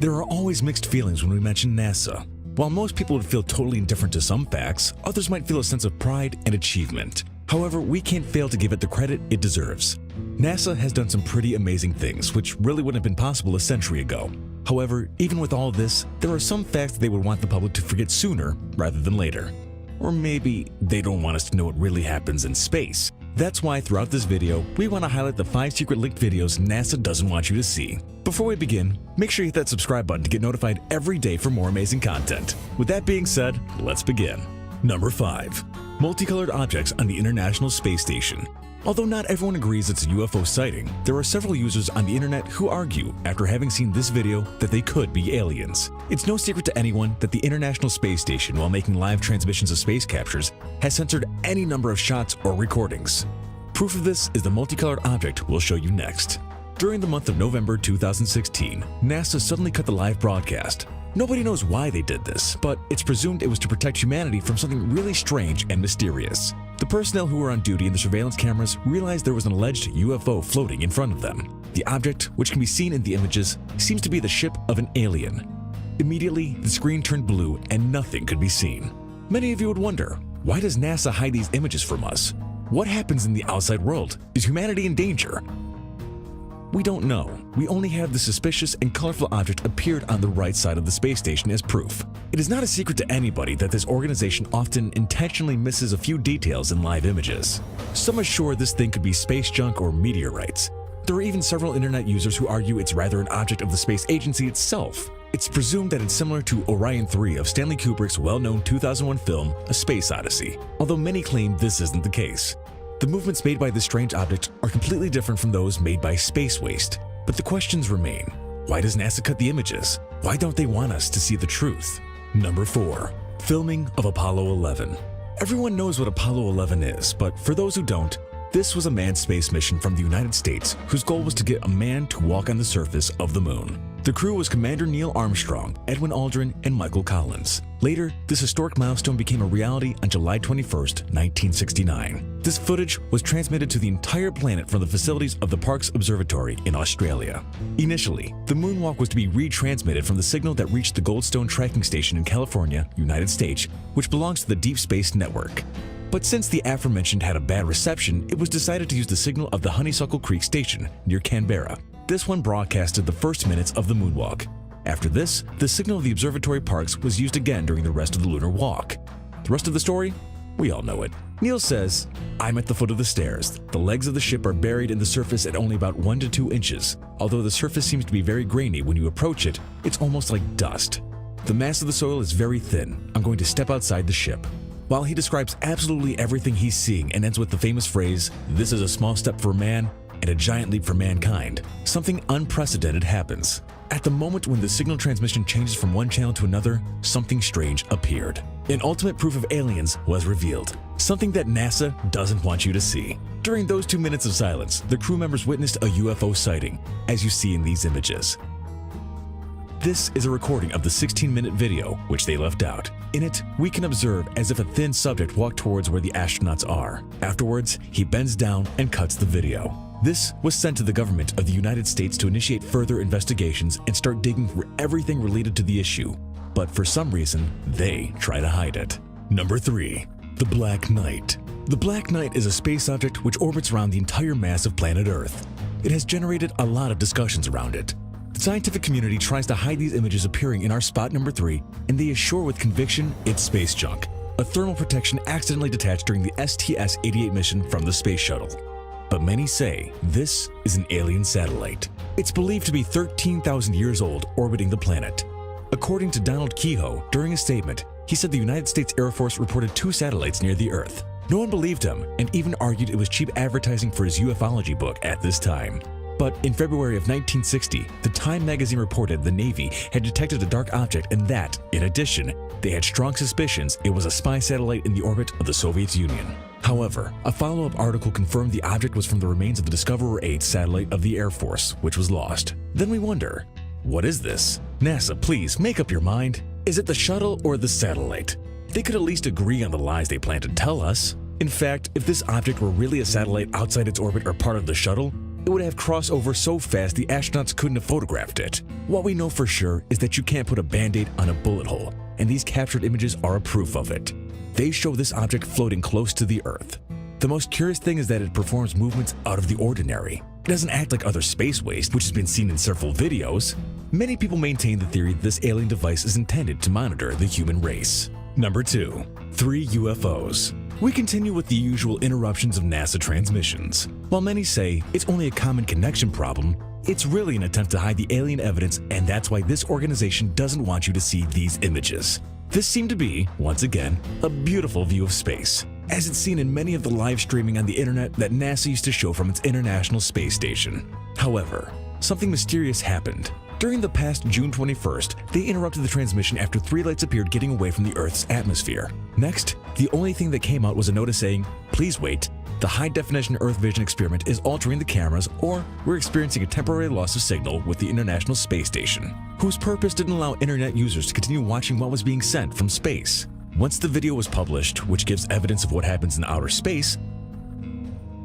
There are always mixed feelings when we mention NASA. While most people would feel totally indifferent to some facts, others might feel a sense of pride and achievement. However, we can't fail to give it the credit it deserves. NASA has done some pretty amazing things, which really wouldn't have been possible a century ago. However, even with all this, there are some facts that they would want the public to forget sooner rather than later. Or maybe they don't want us to know what really happens in space. That's why throughout this video, we want to highlight the 5 secret leaked videos NASA doesn't want you to see. Before we begin, make sure you hit that subscribe button to get notified every day for more amazing content. With that being said, let's begin. Number 5. Multicolored objects on the International Space Station. Although not everyone agrees it's a UFO sighting, there are several users on the internet who argue, after having seen this video, that they could be aliens. It's no secret to anyone that the International Space Station, while making live transmissions of space captures, has censored any number of shots or recordings. Proof of this is the multicolored object we'll show you next. During the month of November 2016, NASA suddenly cut the live broadcast. Nobody knows why they did this, but it's presumed it was to protect humanity from something really strange and mysterious. The personnel who were on duty in the surveillance cameras realized there was an alleged UFO floating in front of them. The object, which can be seen in the images, seems to be the ship of an alien. Immediately, the screen turned blue and nothing could be seen. Many of you would wonder, why does NASA hide these images from us? What happens in the outside world? Is humanity in danger? We don't know. We only have the suspicious and colorful object appeared on the right side of the space station as proof. It is not a secret to anybody that this organization often intentionally misses a few details in live images. Some are sure this thing could be space junk or meteorites. There are even several internet users who argue it's rather an object of the space agency itself. It's presumed that it's similar to Orion 3 of Stanley Kubrick's well-known 2001 film, A Space Odyssey, although many claim this isn't the case. The movements made by this strange object are completely different from those made by space waste. But the questions remain. Why does NASA cut the images? Why don't they want us to see the truth? Number 4. Filming of Apollo 11. Everyone knows what Apollo 11 is, but for those who don't, this was a manned space mission from the United States whose goal was to get a man to walk on the surface of the moon. The crew was Commander Neil Armstrong, Edwin Aldrin, and Michael Collins. Later, this historic milestone became a reality on July 21, 1969. This footage was transmitted to the entire planet from the facilities of the Parkes Observatory in Australia. Initially, the moonwalk was to be retransmitted from the signal that reached the Goldstone Tracking Station in California, United States, which belongs to the Deep Space Network. But since the aforementioned had a bad reception, it was decided to use the signal of the Honeysuckle Creek Station near Canberra. This one broadcasted the first minutes of the moonwalk. After this, the signal of the observatory Parkes was used again during the rest of the lunar walk. The rest of the story? We all know it. Neil says, "I'm at the foot of the stairs. The legs of the ship are buried in the surface at only about 1 to 2 inches. Although the surface seems to be very grainy when you approach it, it's almost like dust. The mass of the soil is very thin. I'm going to step outside the ship." While he describes absolutely everything he's seeing and ends with the famous phrase, "This is a small step for man and a giant leap for mankind," something unprecedented happens. At the moment when the signal transmission changes from one channel to another, something strange appeared. An ultimate proof of aliens was revealed, something that NASA doesn't want you to see. During those 2 minutes of silence, the crew members witnessed a UFO sighting, as you see in these images. This is a recording of the 16-minute video, which they left out. In it, we can observe as if a thin subject walked towards where the astronauts are. Afterwards, he bends down and cuts the video. This was sent to the government of the United States to initiate further investigations and start digging for everything related to the issue. But for some reason, they try to hide it. Number 3. The Black Knight. The Black Knight is a space object which orbits around the entire mass of planet Earth. It has generated a lot of discussions around it. The scientific community tries to hide these images appearing in our spot number 3, and they assure with conviction it's space junk, a thermal protection accidentally detached during the STS-88 mission from the space shuttle. But many say this is an alien satellite. It's believed to be 13,000 years old, orbiting the planet. According to Donald Keyhoe, during a statement, he said the United States Air Force reported 2 satellites near the Earth. No one believed him, and even argued it was cheap advertising for his ufology book at this time. But in February of 1960, the Time magazine reported the Navy had detected a dark object and that, in addition, they had strong suspicions it was a spy satellite in the orbit of the Soviet Union. However, a follow-up article confirmed the object was from the remains of the Discoverer 8 satellite of the Air Force, which was lost. Then we wonder, what is this? NASA, please make up your mind. Is it the shuttle or the satellite? They could at least agree on the lies they plan to tell us. In fact, if this object were really a satellite outside its orbit or part of the shuttle, it would have crossed over so fast the astronauts couldn't have photographed it. What we know for sure is that you can't put a band-aid on a bullet hole, and these captured images are a proof of it. They show this object floating close to the Earth. The most curious thing is that it performs movements out of the ordinary. It doesn't act like other space waste, which has been seen in several videos. Many people maintain the theory that this alien device is intended to monitor the human race. Number 2. 3 UFOs. We continue with the usual interruptions of NASA transmissions. While many say it's only a common connection problem, it's really an attempt to hide the alien evidence, and that's why this organization doesn't want you to see these images. This seemed to be, once again, a beautiful view of space, as it's seen in many of the live streaming on the internet that NASA used to show from its International Space Station. However, something mysterious happened. During the past June 21st, they interrupted the transmission after 3 lights appeared getting away from the Earth's atmosphere. Next, the only thing that came out was a notice saying, "Please wait. The high-definition Earth Vision experiment is altering the cameras, or we're experiencing a temporary loss of signal with the International Space Station," whose purpose didn't allow internet users to continue watching what was being sent from space. Once the video was published, which gives evidence of what happens in outer space,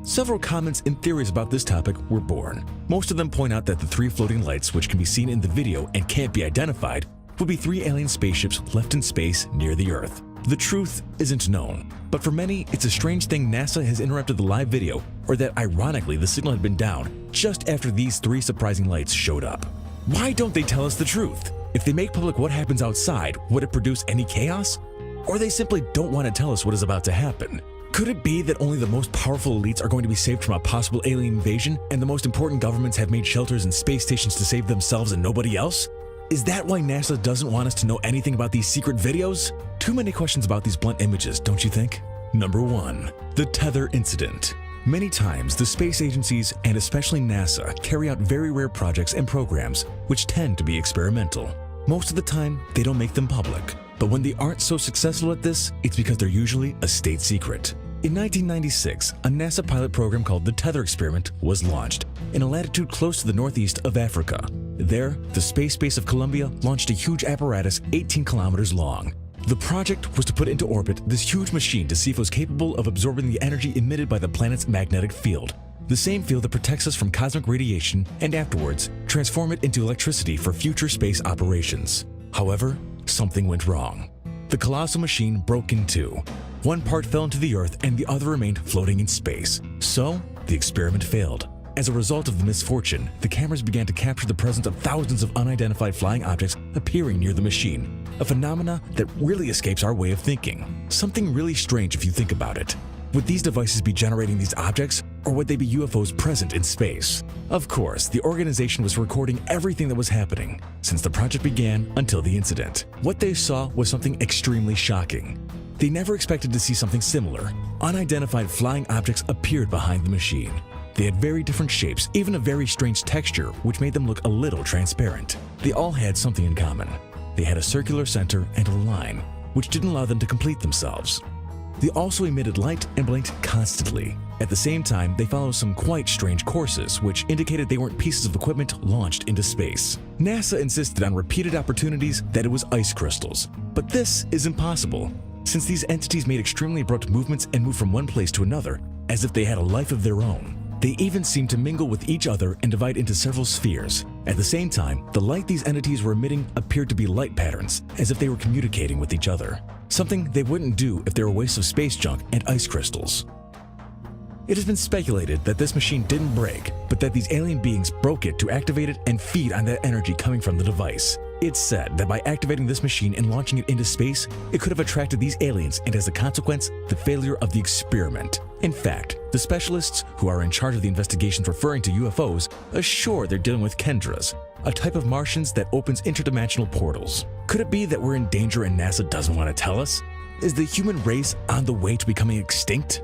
several comments and theories about this topic were born. Most of them point out that the 3 floating lights, which can be seen in the video and can't be identified, would be 3 alien spaceships left in space near the Earth. The truth isn't known, but for many, it's a strange thing NASA has interrupted the live video, or that ironically the signal had been down just after these 3 surprising lights showed up. Why don't they tell us the truth? If they make public what happens outside, would it produce any chaos? Or they simply don't want to tell us what is about to happen? Could it be that only the most powerful elites are going to be saved from a possible alien invasion, and the most important governments have made shelters and space stations to save themselves and nobody else? Is that why NASA doesn't want us to know anything about these secret videos? Too many questions about these blunt images, don't you think? Number 1. The Tether Incident. Many times, the space agencies, and especially NASA, carry out very rare projects and programs which tend to be experimental. Most of the time, they don't make them public. But when they aren't so successful at this, it's because they're usually a state secret. In 1996, a NASA pilot program called the Tether Experiment was launched in a latitude close to the northeast of Africa. There, the space base of Columbia launched a huge apparatus 18 kilometers long. The project was to put into orbit this huge machine to see if it was capable of absorbing the energy emitted by the planet's magnetic field, the same field that protects us from cosmic radiation, and afterwards transform it into electricity for future space operations. However, something went wrong. The colossal machine broke in 2. One part fell into the Earth and the other remained floating in space. So, the experiment failed. As a result of the misfortune, the cameras began to capture the presence of thousands of unidentified flying objects appearing near the machine, a phenomena that really escapes our way of thinking. Something really strange if you think about it. Would these devices be generating these objects, or would they be UFOs present in space? Of course, the organization was recording everything that was happening, since the project began until the incident. What they saw was something extremely shocking. They never expected to see something similar. Unidentified flying objects appeared behind the machine. They had very different shapes, even a very strange texture, which made them look a little transparent. They all had something in common. They had a circular center and a line, which didn't allow them to complete themselves. They also emitted light and blinked constantly. At the same time, they followed some quite strange courses, which indicated they weren't pieces of equipment launched into space. NASA insisted on repeated opportunities that it was ice crystals, but this is impossible, since these entities made extremely abrupt movements and moved from one place to another, as if they had a life of their own. They even seemed to mingle with each other and divide into several spheres. At the same time, the light these entities were emitting appeared to be light patterns, as if they were communicating with each other. Something they wouldn't do if they were wastes of space junk and ice crystals. It has been speculated that this machine didn't break, but that these alien beings broke it to activate it and feed on that energy coming from the device. It's said that by activating this machine and launching it into space, it could have attracted these aliens, and as a consequence, the failure of the experiment. In fact, the specialists who are in charge of the investigations referring to UFOs assure they're dealing with Kendras, a type of Martians that opens interdimensional portals. Could it be that we're in danger and NASA doesn't want to tell us? Is the human race on the way to becoming extinct?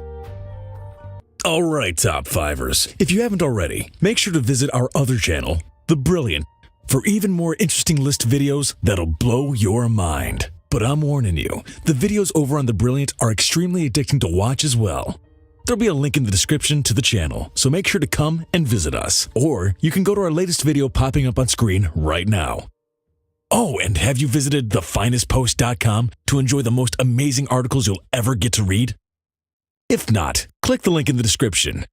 Alright, Top Fivers, if you haven't already, make sure to visit our other channel, The Brilliant, for even more interesting list videos that'll blow your mind. But I'm warning you, the videos over on The Brilliant are extremely addicting to watch as well. There'll be a link in the description to the channel, so make sure to come and visit us. Or you can go to our latest video popping up on screen right now. Oh, and have you visited thefinestpost.com to enjoy the most amazing articles you'll ever get to read? If not, click the link in the description.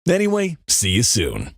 Anyway, see you soon.